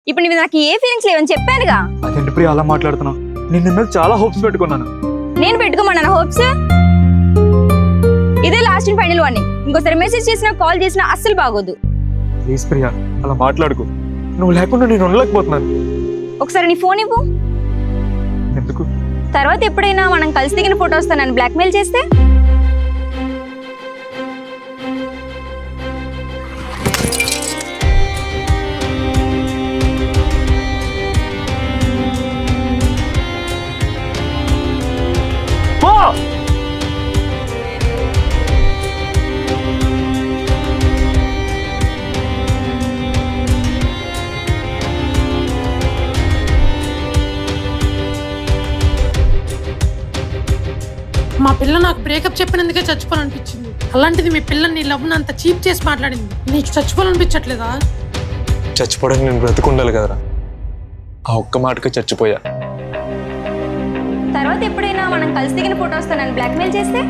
ఇప్పుడు నీ నాకు ఏ ఫీలింగ్స్ లేవని చెప్పానుగా. అదేంటి ప్రియ అలా మాట్లాడుతున్నావు? నేను నీ మీద చాలా హోప్స్ పెట్టుకున్నాను. నేను పెట్టుకోమన్నాను హోప్స్? ఇదే లాస్ట్ అండ్ ఫైనల్ వార్నింగ్. ఇంకోసారి మెసేజ్ చేసినా కాల్ చేసినా అస్సలు బాగోదు. ప్లీజ్ ప్రియా అలా మాట్లాడుకో. నువ్వు లేకుండా నేను ఉండలేకపోతున్నాను. ఒకసారి నీ ఫోన్ ఇవ్వు. ఎందుకు? తర్వాత ఎప్పుడైనా మనం కలిసి దిగిన ఫోటోస్ నన్ను బ్లాక్మెయిల్ చేస్తే? మా పిల్ల నాకు బ్రేకప్ చెప్పినందుకే చచ్చిపోవాలనిపించింది. అలాంటిది మీ పిల్లని నీ లవ్ని అంత చీప్ చేసి మాట్లాడింది. నీకు చచ్చిపోవాలనిపించట్లేదా? చచ్చిపోవడానికి నేను బ్రతుకుండాలి కదరా. ఆ ఒక్క మాటకి చచ్చిపోయా. తర్వాత ఎప్పుడైనా మనం కలిసి దిగిన ఫోటోస్ నన్ను బ్లాక్మెయిల్ చేస్తే?